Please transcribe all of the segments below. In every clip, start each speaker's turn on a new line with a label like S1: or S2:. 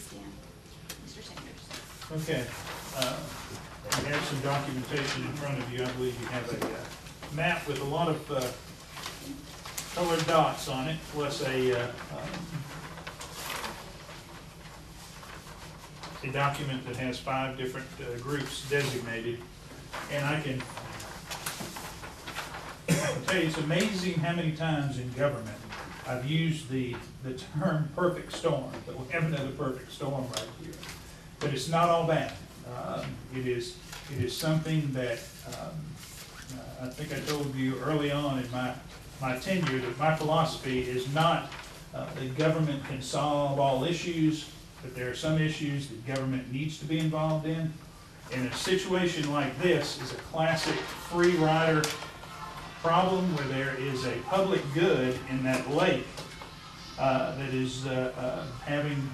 S1: stand. Mr. Sanders.
S2: Okay. You have some documentation in front of you. I believe you have a map with a lot of colored dots on it, plus a document that has 5 different groups designated. And I can tell you, it's amazing how many times in government I've used the term perfect storm, but we have another perfect storm right here. But it's not all bad. It is something that I think I told you early on in my tenure that my philosophy is not that government can solve all issues, but there are some issues that government needs to be involved in. And a situation like this is a classic free rider problem where there is a public good in that lake that is having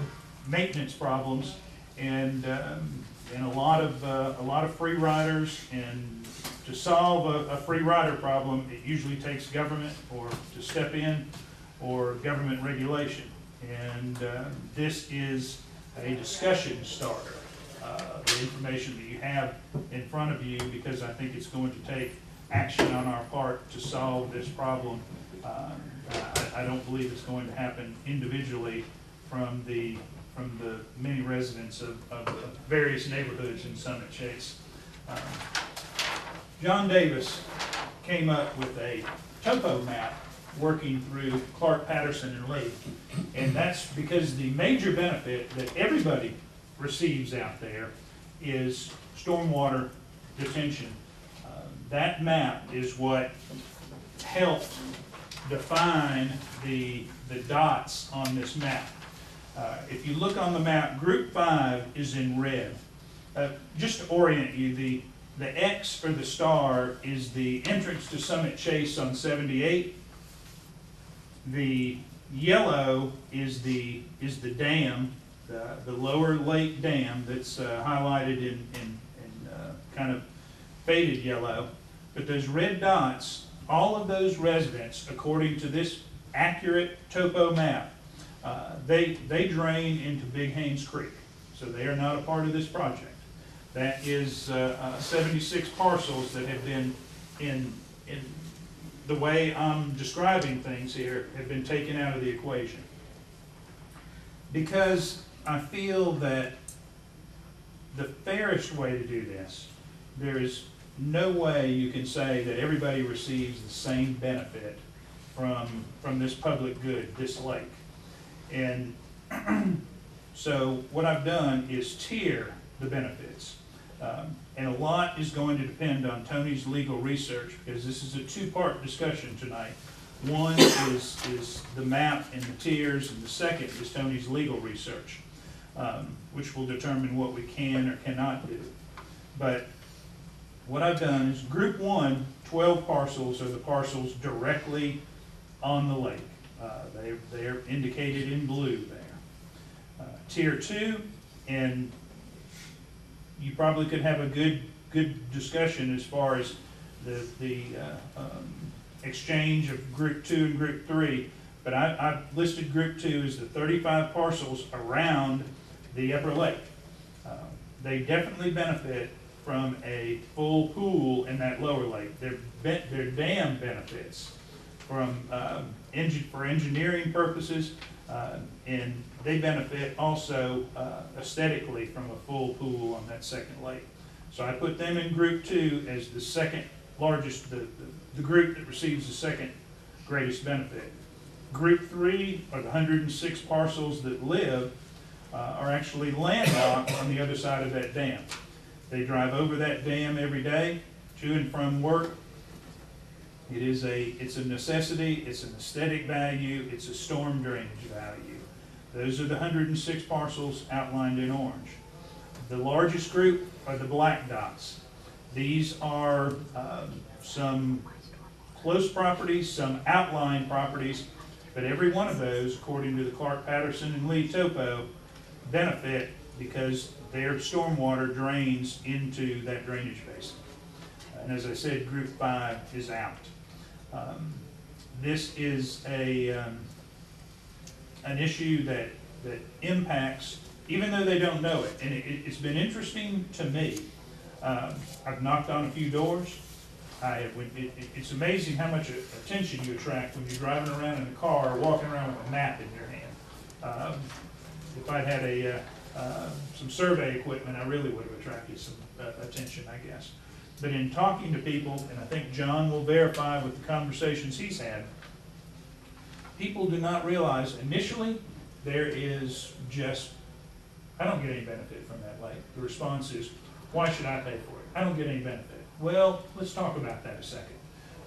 S2: maintenance problems, and a lot of free riders. And to solve a free rider problem, it usually takes government or to step in or government regulation. And this is a discussion starter. The information that you have in front of you, because I think it's going to take action on our part to solve this problem. I don't believe it's going to happen individually from the many residents of the various neighborhoods in Summit Chase. John Davis came up with a topo map working through Clark, Patterson, and Lee. And that's because the major benefit that everybody receives out there is stormwater detention. That map is what helped define the dots on this map. If you look on the map, Group 5 is in red. Just to orient you, the X or the star is the entrance to Summit Chase on 78. The yellow is the dam, the lower lake dam that's highlighted in kind of faded yellow. But those red dots, all of those residents, according to this accurate topo map, they drain into Big Haynes Creek. So they are not a part of this project. That is 76 parcels that have been in the way I'm describing things here, have been taken out of the equation. Because I feel that the fairest way to do this, there is no way you can say that everybody receives the same benefit from this public good, this lake. And so what I've done is tier the benefits. And a lot is going to depend on Tony's legal research, because this is a 2-part discussion tonight. One is the map and the tiers, and the second is Tony's legal research, which will determine what we can or cannot do. But what I've done is Group 1, 12 parcels are the parcels directly on the lake. They are indicated in blue there. Tier 2, and you probably could have a good discussion as far as the exchange of Group 2 and Group 3, but I've listed Group 2 as the 35 parcels around the upper lake. They definitely benefit from a full pool in that lower lake. Their dam benefits from for engineering purposes, and they benefit also aesthetically from a full pool on that second lake. So I put them in Group 2 as the second largest, the group that receives the second greatest benefit. Group 3 are the 106 parcels that live are actually landlocked on the other side of that dam. They drive over that dam every day to and from work. It's a necessity, it's an aesthetic value, it's a storm drainage value. Those are the 106 parcels outlined in orange. The largest group are the black dots. These are some close properties, some outlying properties, but every one of those, according to the Clark, Patterson, and Lee topo, benefit because their stormwater drains into that drainage basin. And as I said, Group 5 is out. This is an issue that impacts even though they don't know it. And it's been interesting to me. I've knocked on a few doors. It's amazing how much attention you attract when you're driving around in a car or walking around with a map in your hand. If I'd had some survey equipment, I really would have attracted some attention, I guess. But in talking to people, and I think John will verify with the conversations he's had, people do not realize initially there is just, I don't get any benefit from that lake. The response is, why should I pay for it? I don't get any benefit. Well, let's talk about that a second.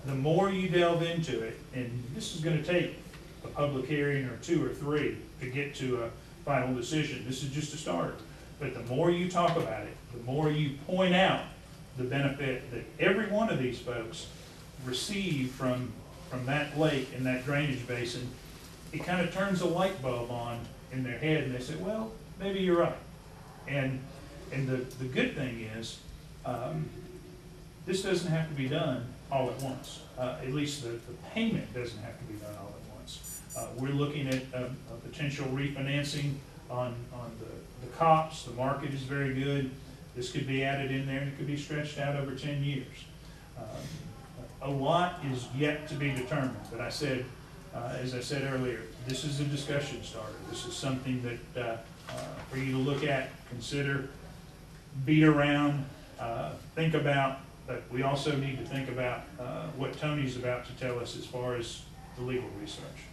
S2: The more you delve into it, and this is going to take a public hearing or 2 or 3 to get to a final decision. This is just a start. But the more you talk about it, the more you point out the benefit that every one of these folks receive from that lake and that drainage basin, it kind of turns a light bulb on in their head, and they say, well, maybe you're right. And the good thing is, this doesn't have to be done all at once. At least the payment doesn't have to be done all at once. We're looking at a potential refinancing on the COPS. The market is very good. This could be added in there, and it could be stretched out over 10 years. A lot is yet to be determined, but as I said earlier, this is a discussion starter. This is something that for you to look at, consider, beat around, think about, but we also need to think about what Tony's about to tell us as far as the legal research.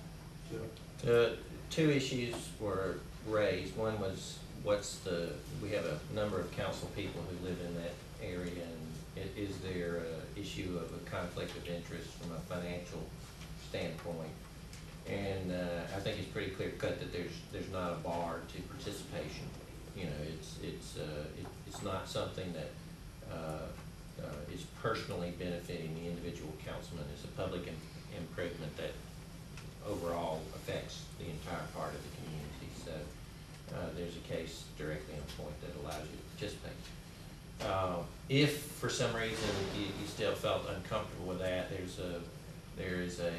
S2: So.
S3: 2 issues were raised. One was, we have a number of council people who live in that area, and is there an issue of a conflict of interest from a financial standpoint? And I think it's pretty clear cut that there's not a bar to participation. You know, it's not something that is personally benefiting the individual councilman. It's a public improvement that overall affects the entire part of the community. So there's a case directly on point that allows you to participate. If for some reason you still felt uncomfortable with that, there is a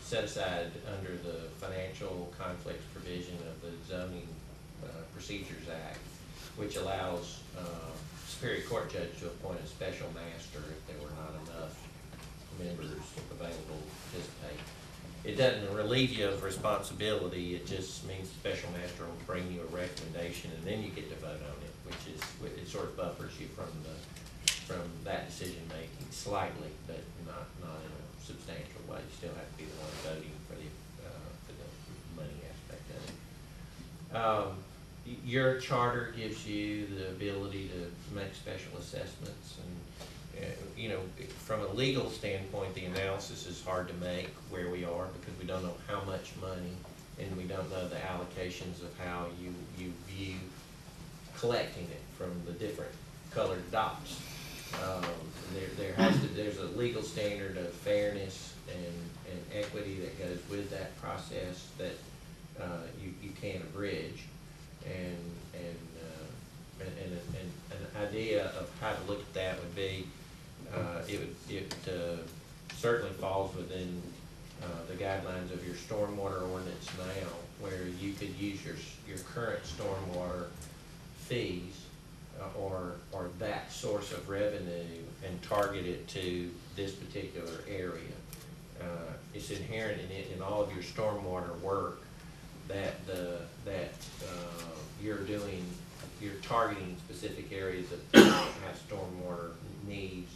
S3: set aside under the financial conflicts provision of the Zoning Procedures Act, which allows Superior Court judge to appoint a special master if there were not enough members available to participate. It doesn't relieve you of responsibility. It just means the special master will bring you a recommendation, and then you get to vote on it, which is, it sort of buffers you from that decision making slightly, but not in a substantial way. You still have to be the one voting for the money aspect of it. Your charter gives you the ability to make special assessments, and you know, from a legal standpoint, the analysis is hard to make where we are because we don't know how much money, and we don't know the allocations of how you view collecting it from the different colored dots. There's a legal standard of fairness and equity that goes with that process that you can't abridge, and an idea of how to look at that would be it certainly falls within the guidelines of your stormwater ordinance now, where you could use your current stormwater fees or that source of revenue and target it to this particular area. It's inherent in all of your stormwater work that you're targeting specific areas that have stormwater needs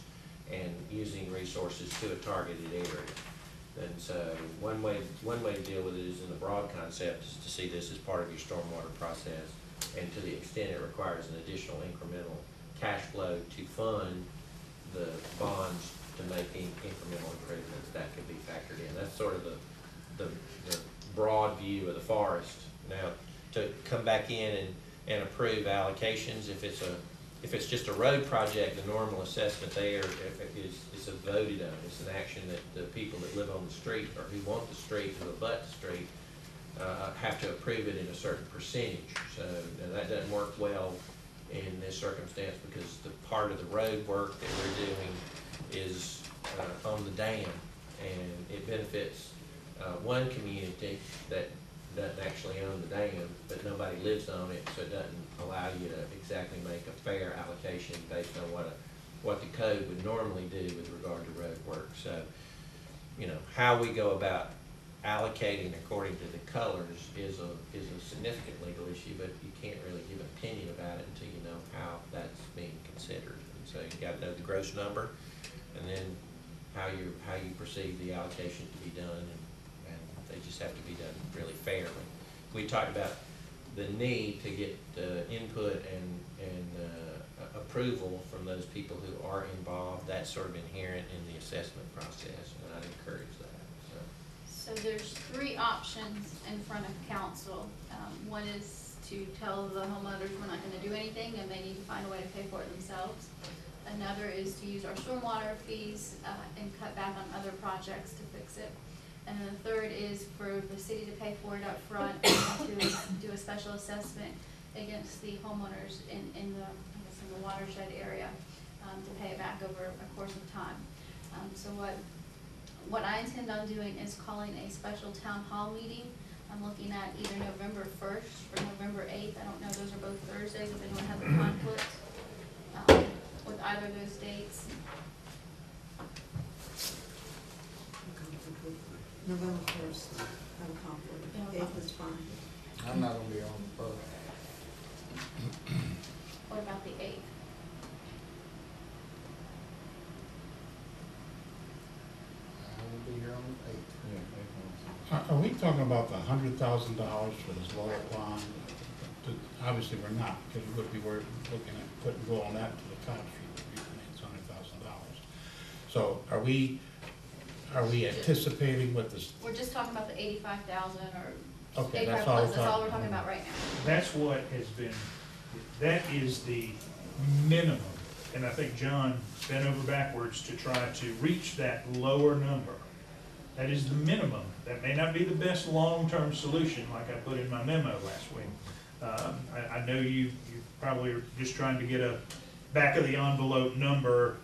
S3: and using resources to a targeted area. And so one way to deal with it is in the broad concept is to see this as part of your stormwater process, and to the extent it requires an additional incremental cash flow to fund the bonds to make incremental improvements, that could be factored in. That's sort of the broad view of the forest. Now, to come back in and approve allocations, if it's just a road project, the normal assessment there is a voted on. It's an action that the people that live on the street or who want the street, who abut the street, have to approve it in a certain percentage. So that doesn't work well in this circumstance because the part of the road work that we're doing is on the dam, and it benefits one community that doesn't actually own the dam, but nobody lives on it, so it doesn't allow you to exactly make a fair allocation based on what the code would normally do with regard to road work. So, you know, how we go about allocating according to the colors is a significant legal issue, but you can't really give an opinion about it until you know how that's being considered. And so you got to know the gross number, and then how you perceive the allocation to be done, and they just have to be done really fairly. We talked about the need to get input and approval from those people who are involved. That's sort of inherent in the assessment process, and I'd encourage that.
S1: So there's 3 options in front of council. One is to tell the homeowners we're not gonna do anything and they need to find a way to pay for it themselves. Another is to use our stormwater fees and cut back on other projects to fix it. And then the third is for the city to pay for it up front and to do a special assessment against the homeowners in the watershed area to pay it back over a course of time. So what I intend on doing is calling a special town hall meeting. I'm looking at either November 1st or November 8th. I don't know, those are both Thursdays if anyone has a conflict with either of those dates.
S4: November 1st, no conflict. 8th is fine.
S5: I'm not gonna be on the boat.
S1: What about the 8th?
S5: I will be here on the 8th.
S6: Are we talking about the $100,000 for this lower pond? Obviously, we're not, because we would be looking at rolling that to the top street, it's $100,000. So are we anticipating what this?
S1: We're just talking about the 85,000 or
S6: Okay,
S1: 85
S6: that's all
S1: plus,
S6: we're
S1: that's all we're
S6: talking
S1: talking
S6: about.
S1: about right now.
S2: That's what has been, that is the minimum. And I think John bent over backwards to try to reach that lower number. That is the minimum. That may not be the best long-term solution, like I put in my memo last week. I know you probably are just trying to get a back-of-the-envelope number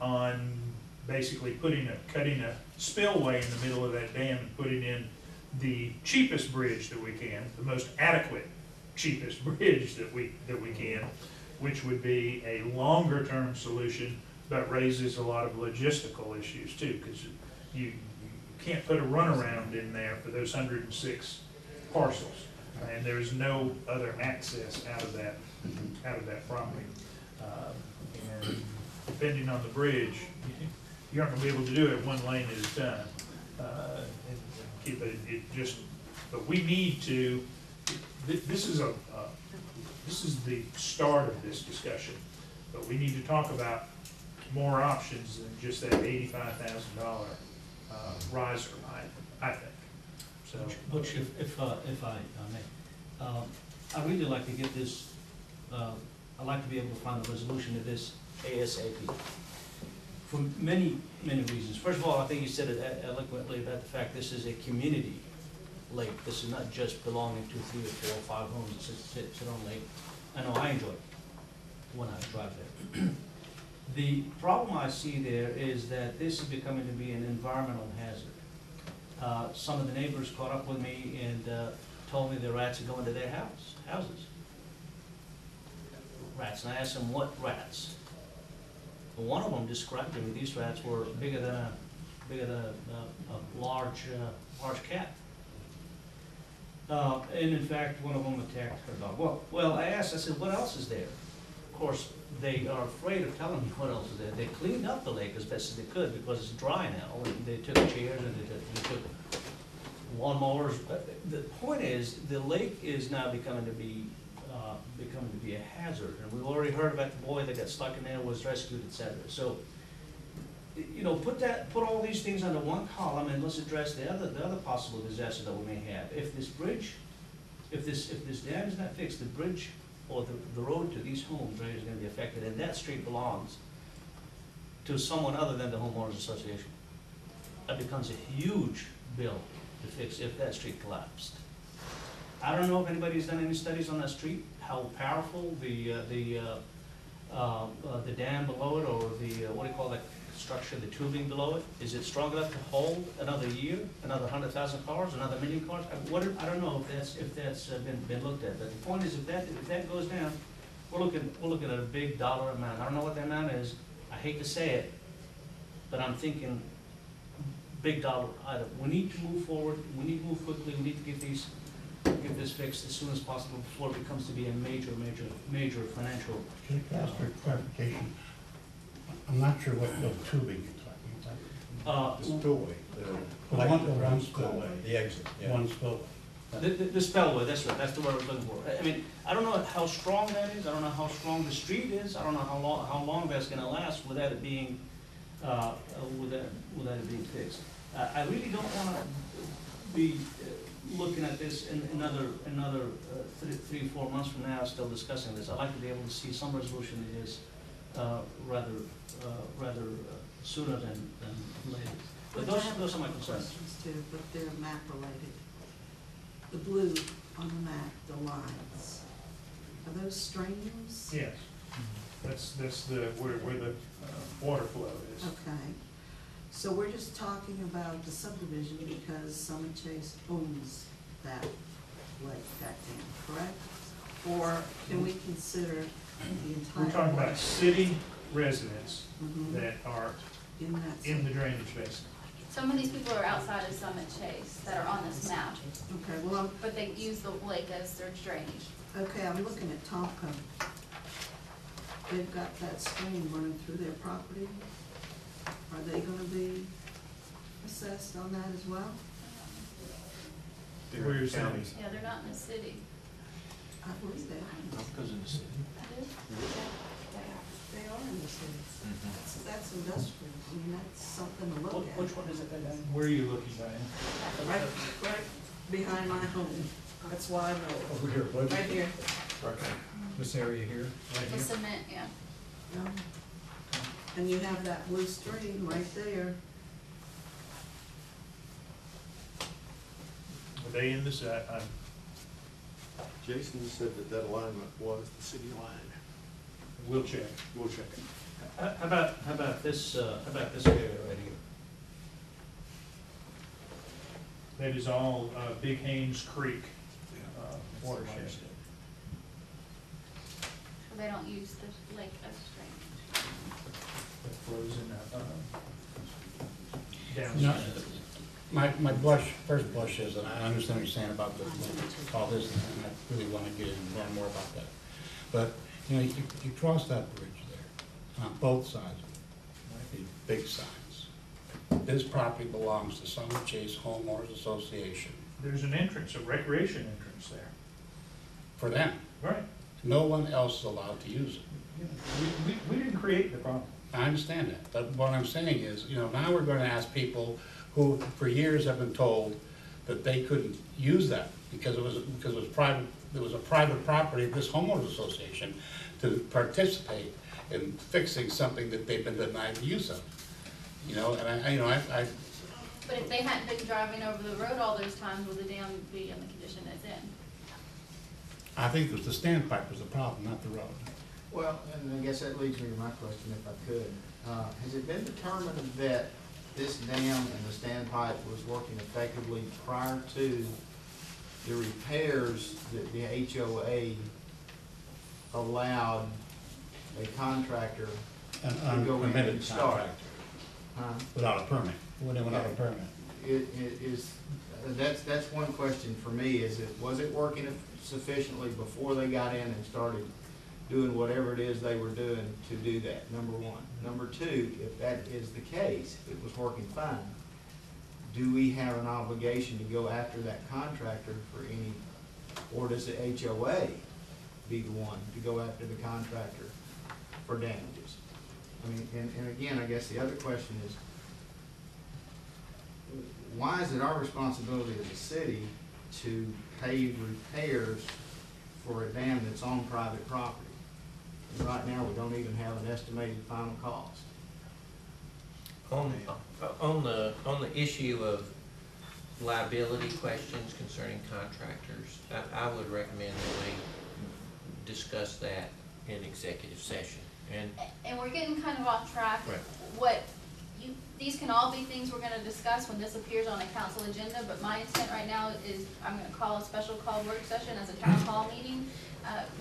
S2: on basically cutting a spillway in the middle of that dam and putting in the cheapest bridge that we can, the most adequate cheapest bridge that we can, which would be a longer-term solution, but raises a lot of logistical issues too, because you can't put a runaround in there for those 106 parcels, and there's no other access out of that property. And depending on the bridge, you aren't going to be able to do it one lane at a time. But we need to. This is the start of this discussion, but we need to talk about more options than just that $85,000 riser, I think. So,
S7: Butch, if I may, I really like to get this, I'd like to be able to find a resolution to this ASAP. For many, many reasons. First of all, I think you said it eloquently about the fact this is a community lake. This is not just belonging to 3 or 4 or 5 homes that sit on lake. I know I enjoy it when I drive there. The problem I see there is that this is becoming to be an environmental hazard. Some of the neighbors caught up with me and told me the rats are going to their houses. Rats, and I asked them what rats. Well, one of them described to me these rats were bigger than a large cat. And in fact, one of them attacked her dog. Well, I asked, I said, what else is there? Of course, they are afraid of telling me what else is there. They cleaned up the lake as best as they could because it's dry now. And they took chairs and they took lawnmowers. But the point is, the lake is now becoming to be a hazard. And we've already heard about the boy that got stuck in there, was rescued, etc. So, you know, put all these things under one column and let's address the other possible disaster that we may have. If this bridge, if this dam is not fixed, the bridge or the road to these homes right, is going to be affected, and that street belongs to someone other than the homeowners association. That becomes a huge bill to fix if that street collapsed. I don't know if anybody's done any studies on that street, how powerful the dam below it, or the what do you call that structure, the tubing below it? Is it strong enough to hold another year, another 100,000 cars, another million cars? I don't know if that's been looked at, but the point is, if that goes down, we're looking at a big dollar amount. I don't know what the amount is, I hate to say it, but I'm thinking big dollar item. We need to move forward, we need to move quickly, we need to get this fixed as soon as possible before it becomes to be a major financial.
S6: Can I ask for clarification? I'm not sure what the tubing you're talking about.
S8: The spillway,
S6: One spillway.
S8: the exit, yeah.
S6: One spillway.
S7: The spellway, that's right, that's the word I was looking for. I mean, I don't know how strong that is, I don't know how strong the street is, I don't know how long that's gonna last without it being, without it being fixed. I really don't wanna be looking at this in another 3-4 months from now, still discussing this. I'd like to be able to see some resolution to this, rather sooner than later. But
S4: Which I have
S7: those are my
S4: a couple
S7: concerns.
S4: questions too, but they're map related. The blue on the map, the lines, are those streams?
S2: Yes, that's where the water flow is.
S4: Okay, so we're just talking about the subdivision because Summit Chase owns that lake, that dam, correct? Or can we consider the entire?
S2: We're talking about
S4: water
S2: city residents
S4: Mhm.
S2: that are
S4: in that
S2: in the
S4: sub-
S2: drainage basin.
S1: Some of these people are outside of Summit Chase that are on this map,
S4: Okay, well,
S1: but they use the lake as their drainage.
S4: I'm looking at Tomco. They've got that stream running through their property. Are they gonna be assessed on that as well?
S2: Where you're saying,
S1: Yeah, they're not in the city.
S4: I believe they are.
S7: Because in the city.
S4: They are in the city. That's industrial. I mean, that's something to look at.
S7: Which one is it, that guy?
S2: where are you looking, Diane?
S4: Right behind my home. That's why I know.
S8: Over here, buddy.
S4: Right here.
S8: This area here.
S2: Right
S1: The
S2: here?
S1: cement, yeah.
S4: Yeah. And you have that blue stream right there.
S2: Are they in this,
S9: Jason said that alignment was the city line.
S2: we'll check it.
S7: How about this area right here?
S2: That is all Big Haynes Creek watershed.
S1: So they don't use the lake as drainage.
S2: That flows in down.
S6: No, my first blush is, and I understand what you're saying about all this, and I really want to get in and learn more about that. But, you cross that bridge there, on both sides, the big signs. This property belongs to Summit Chase Homeowners Association,
S2: There's an entrance, a recreation entrance there.
S6: for them.
S2: Right.
S6: No one else is allowed to use it.
S2: We didn't create the problem.
S6: I understand that, but what I'm saying is, now we're gonna ask people who for years have been told that they couldn't use that because it was private, there was a private property of this homeowners association to participate in fixing something that they've been denied the use of. And I
S1: But if they hadn't been driving over the road all those times, would the dam be in the condition it's in?
S6: I think it was the standpipe was the problem, not the road.
S5: Well, and I guess that leads me to my question, if I could. Has it been determined that this dam and the standpipe was working effectively prior to the repairs that the HOA allowed a contractor
S6: An
S5: to go in
S6: unpermitted
S5: and start?
S6: contractor, without a permit, without a permit.
S5: That's one question for me, was it working sufficiently before they got in and started doing whatever it is they were doing to do that, number one. Number two, if that is the case, if it was working fine, do we have an obligation to go after that contractor for any, or does the HOA be the one to go after the contractor for damages? I mean, and again, I guess the other question is, why is it our responsibility as a city to pay repairs for a dam that's on private property? And right now, we don't even have an estimated final cost.
S3: On the issue of liability questions concerning contractors, I would recommend that we discuss that in executive session. And
S1: And we're getting kind of off track.
S3: Right.
S1: What these can all be things we're gonna discuss when this appears on a council agenda, but my intent right now is I'm gonna call a special call work session as a town hall meeting.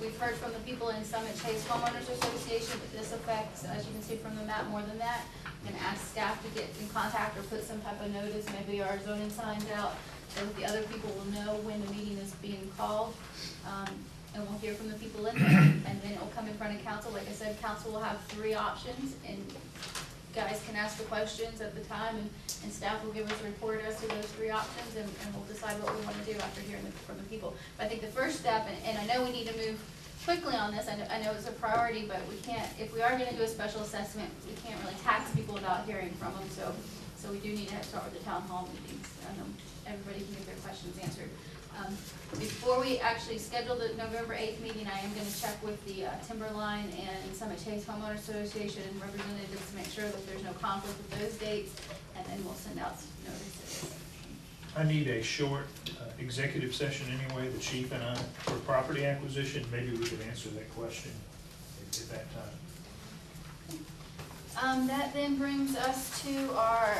S1: We've heard from the people in Summit Chase Homeowners Association, but this affects, as you can see from the map, more than that. I'm gonna ask staff to get in contact or put some type of notice, maybe our zoning signs out, so that the other people will know when the meeting is being called. And we'll hear from the people in there, and then it will come in front of council. Like I said, council will have 3 options, and guys can ask the questions at the time, and staff will give us a report as to those 3 options, and we'll decide what we want to do after hearing from the people. But I think the first step, and I know we need to move quickly on this, I know it's a priority, but we can't, if we are gonna do a special assessment, we can't really tax people without hearing from them, so we do need to start with the town hall meetings, and everybody can get their questions answered. Before we actually schedule the November 8th meeting, I am gonna check with the Timberline and Summit Chase Homeowners Association representatives to make sure that there's no conflict with those dates, and then we'll send out notices.
S2: I need a short executive session anyway, the chief and I, for property acquisition. Maybe we could answer that question at that time.
S1: That then brings us to our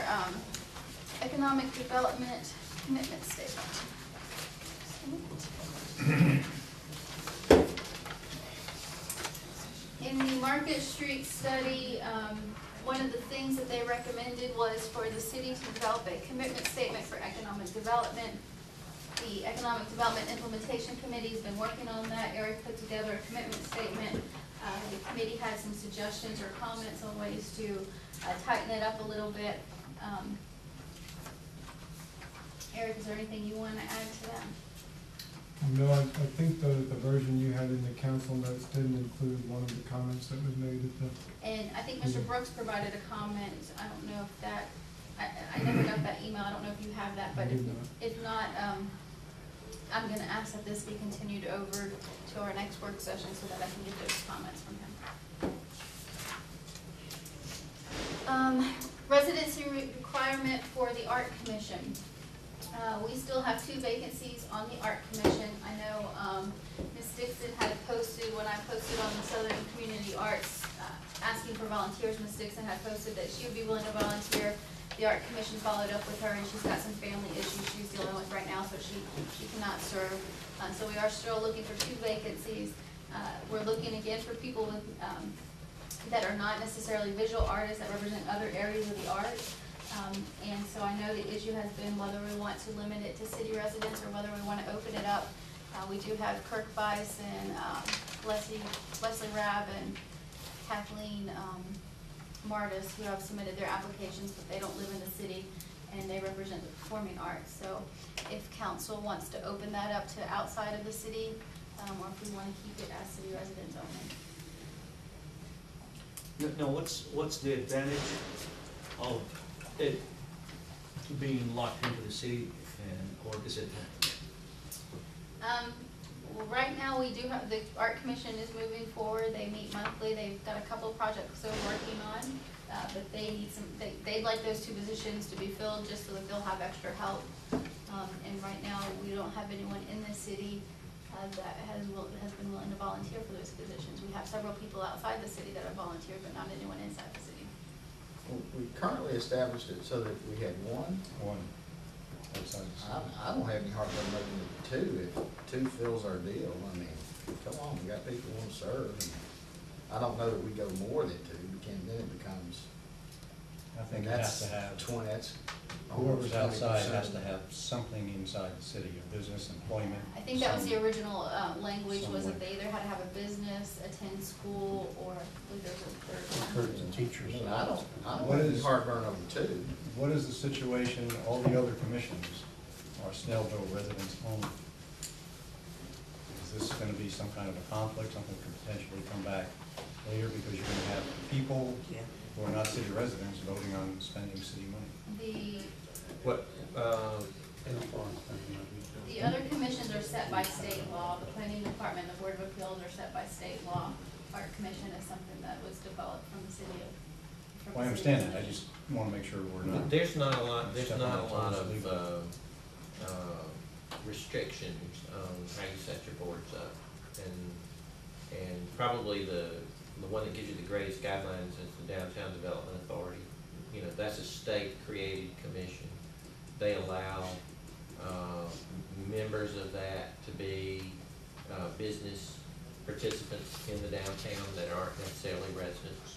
S1: economic development commitment statement. In the Market Street study, one of the things that they recommended was for the city to develop a commitment statement for economic development. The Economic Development Implementation Committee has been working on that. Eric put together a commitment statement. The committee had some suggestions or comments on ways to tighten it up a little bit. Eric, is there anything you want to add to that?
S10: No, I think the version you had in the council notes didn't include one of the comments that was made at the.
S1: And I think Mr. Brooks provided a comment. I don't know if that, I never got that email. I don't know if you have that, but if not, I'm gonna ask that this be continued over to our next work session so that I can get those comments from him. Residency requirement for the Art Commission. We still have 2 vacancies on the Art Commission. I know Ms. Dixon had posted, when I posted on the Southern Community Arts, asking for volunteers, Ms. Dixon had posted that she would be willing to volunteer. The Art Commission followed up with her, and she's got some family issues she's dealing with right now, so she cannot serve. So we are still looking for 2 vacancies. We're looking again for people with, that are not necessarily visual artists, that represent other areas of the arts. And so I know the issue has been whether we want to limit it to city residents or whether we want to open it up. We do have Kirk Bice and Leslie Rabb and Kathleen Martis who have submitted their applications, but they don't live in the city and they represent the performing arts. So if council wants to open that up to outside of the city, or if we want to keep it as city residents only.
S7: No, what's the advantage of it being locked into the city or disadvantage?
S1: Well, right now we do have, the Art Commission is moving forward. They meet monthly. They've got a couple of projects they're working on, but they need some, they'd like those 2 positions to be filled just so that they'll have extra help. And right now we don't have anyone in the city that has been willing to volunteer for those positions. We have several people outside the city that have volunteered, but not anyone inside the city.
S5: We currently established it so that we had one. I don't have any hard time making it 2 if 2 fills our deal. I mean, come on, we got people who want to serve. And I don't know that we go more than 2, because then it becomes.
S8: I think it has to have,
S5: 20, that's
S8: whoever's
S5: almost
S8: outside
S5: 20%.
S8: has to have something inside the city, a business, employment.
S1: I think that was the
S8: some-
S1: original language, was that
S8: somewhere.
S1: they either had to have a business, attend school, or I believe there's a third one.
S8: Encourage the teachers.
S5: I mean, I don't
S8: What
S5: have any
S8: is-
S5: heartburn over 2.
S8: What is the situation, all the other commissions are Snellville residents only? Is this gonna be some kind of a conflict, something that could potentially come back later because you're gonna have people who are not city residents voting on spending city money?
S1: The other commissions are set by state law. The planning department, the board of appeals are set by state law. Art commission is something that was developed from the city of. from
S8: Well, I
S1: the city
S8: understand
S1: of-
S8: that, I just wanna make sure we're not.
S3: There's not a lot
S8: Stepping on toes
S3: of
S8: legally.
S3: restrictions on how you set your boards up. And probably the one that gives you the greatest guidelines is the Downtown Development Authority. you know, that's a state-created commission. They allow, members of that to be, business participants in the downtown that aren't necessarily residents.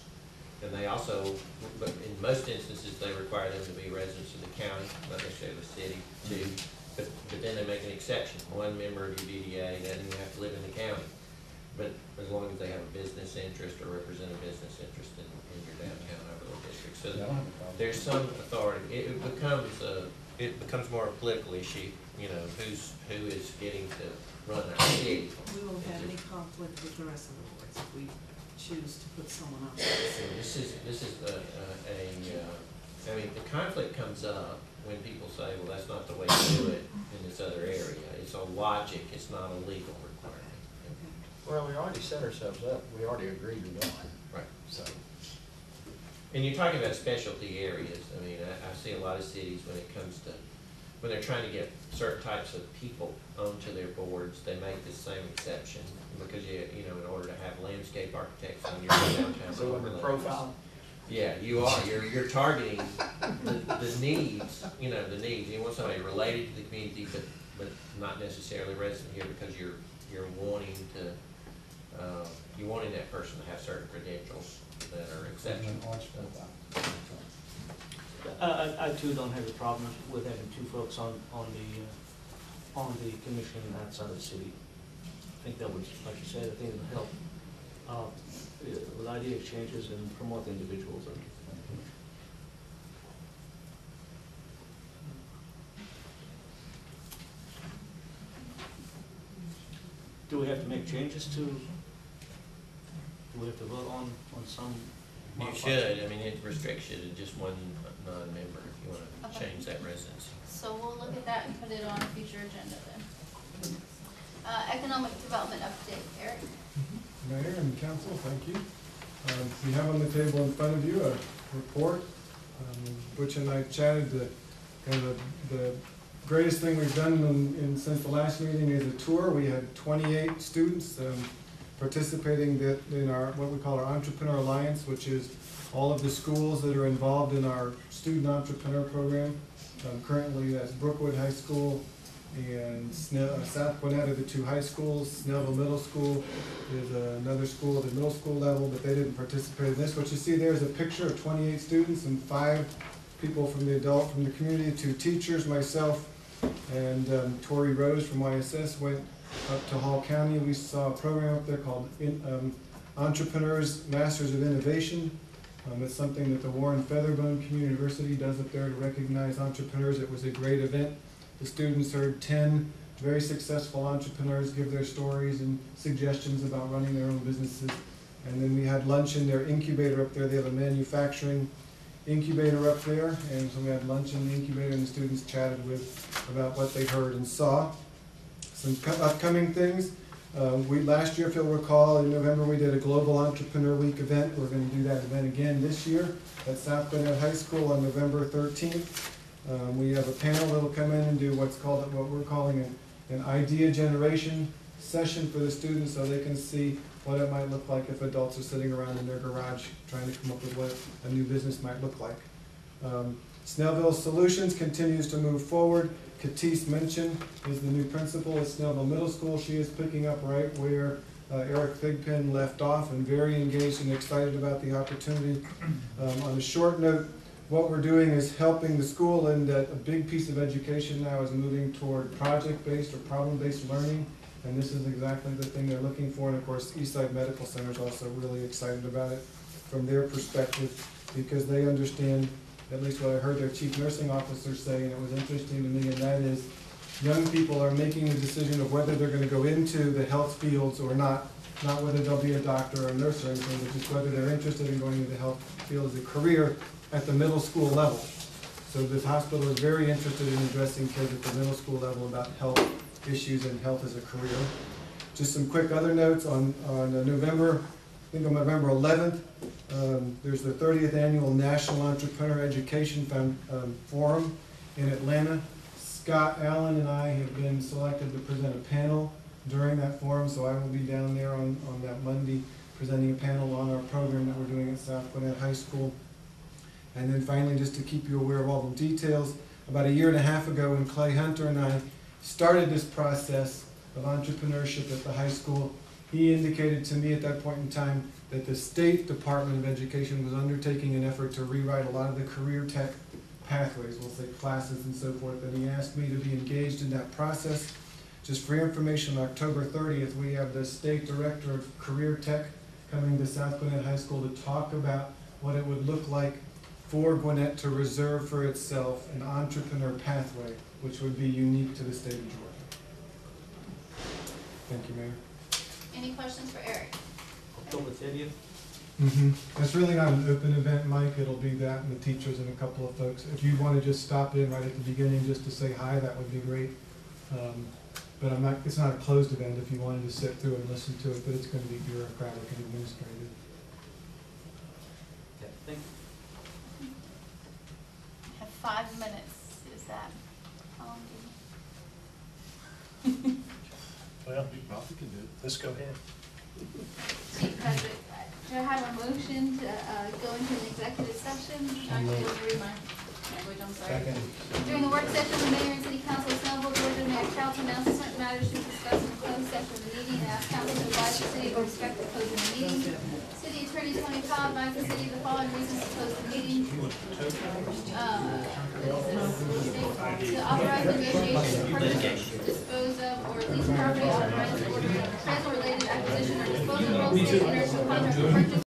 S3: And they also, but in most instances, they require them to be residents of the county, not necessarily the city, too. But then they make an exception. One member of your DDA doesn't even have to live in the county. But as long as they have a business interest or represent a business interest in your downtown overlay district. So
S8: Yeah, I don't have a problem.
S3: there's some authority. It becomes more a political issue, you know, who is getting to run our city.
S4: We won't have any conflict with the rest of the boards if we choose to put someone else.
S3: So this is I mean, the conflict comes up when people say, well, that's not the way to do it in this other area. It's a logic, it's not a legal requirement.
S8: Well, we already set ourselves up, we already agreed to go on.
S3: Right.
S8: So,
S3: And you're talking about specialty areas. I mean, I see a lot of cities when it comes to, when they're trying to get certain types of people onto their boards, they make this same exception because you know, in order to have landscape architects on your downtown.
S8: so in the
S3: overlay.
S8: profile,
S3: Yeah, you are. You're targeting the needs, you know, the needs. You want somebody related to the community, but not necessarily resident here because you're wanting to, you're wanting that person to have certain credentials that are exceptional.
S8: and arts profile.
S7: I too don't have a problem with having two folks on the commission outside of the city. I think that would, like you said, I think it'll help, with idea exchanges and promote individuals. Do we have to make changes to, do we have to vote on some?
S3: You should. I mean, it restricts you to just one non-member if you want to
S1: Okay.
S3: change that residency.
S1: So we'll look at that and put it on a future agenda then. Economic development update, Eric?
S10: Mayor and council, thank you. We have on the table in front of you a report. Butch and I chatted, kind of the greatest thing we've done since the last meeting is a tour. We had 28 students participating in our, what we call our Entrepreneur Alliance, which is all of the schools that are involved in our student entrepreneur program. Currently, that's Brookwood High School and South Gwinnett are the two high schools. Snellville Middle School is another school at the middle school level, but they didn't participate in this. What you see there is a picture of 28 students and 5 people from the community, 2 teachers, myself, and Tori Rose from YSS went up to Hall County. We saw a program up there called Entrepreneurs Masters of Innovation. It's something that the Warren Featherbone Community University does up there to recognize entrepreneurs. It was a great event. The students heard 10 very successful entrepreneurs give their stories and suggestions about running their own businesses. And then we had lunch in their incubator up there. They have a manufacturing incubator up there. And so we had lunch in the incubator and the students chatted about what they heard and saw. Some upcoming things. Last year, if you'll recall, in November we did a Global Entrepreneur Week event. We're going to do that event again this year at South Gwinnett High School on November 13th. We have a panel that will come in and do what we're calling an idea generation session for the students so they can see what it might look like if adults are sitting around in their garage trying to come up with what a new business might look like. Snellville Solutions continues to move forward. Katisse Minchin is the new principal at Snellville Middle School. She is picking up right where Eric Thigpen left off and very engaged and excited about the opportunity. On a short note, what we're doing is helping the school in that a big piece of education now is moving toward project-based or problem-based learning, and this is exactly the thing they're looking for. And of course, Eastside Medical Center is also really excited about it from their perspective because they understand, at least what I heard their chief nursing officer say, and it was interesting to me, and that is young people are making the decision of whether they're going to go into the health fields or not whether they'll be a doctor or a nurse or anything, but just whether they're interested in going into the health field as a career at the middle school level. So this hospital is very interested in addressing kids at the middle school level about health issues and health as a career. Just some quick other notes on November 11th, there's the 30th Annual National Entrepreneur Education Forum in Atlanta. Scott Allen and I have been selected to present a panel during that forum, so I will be down there on that Monday presenting a panel on our program that we're doing at South Gwinnett High School. And then finally, just to keep you aware of all the details, about 1.5 years ago when Clay Hunter and I started this process of entrepreneurship at the high school, he indicated to me at that point in time that the State Department of Education was undertaking an effort to rewrite a lot of the career tech pathways, we'll say classes and so forth, and he asked me to be engaged in that process. Just for your information, on October 30th, we have the State Director of Career Tech coming to South Gwinnett High School to talk about what it would look like for Gwinnett to reserve for itself an entrepreneur pathway, which would be unique to the state of Georgia. Thank you, Mayor.
S1: Any questions for Eric?
S7: October 30th?
S10: It's really not an open event, Mike. It'll be that and the teachers and a couple of folks. If you want to just stop in right at the beginning just to say hi, that would be great. But it's not a closed event if you wanted to sit through and listen to it, but it's going to be bureaucratic and administrative.
S7: Yeah, thank you.
S1: You have 5 minutes, is that how long do you?
S8: Well, you probably can do it. Let's go ahead.
S1: Chief President, do I have a motion to go into an executive session? I can read my language, I'm sorry. During the work session, the mayor and city council of Snellville, Georgia may have council announce certain matters to be discussed in the closed session of the meeting and ask council to advise the city with respect to closing the meeting. City attorney Tony Powell advised the city of the following reasons to close the meeting. To authorize negotiation to purchase, dispose of, or lease property authorized to order present related acquisition or disposal of real estate, enter into a contract to purchase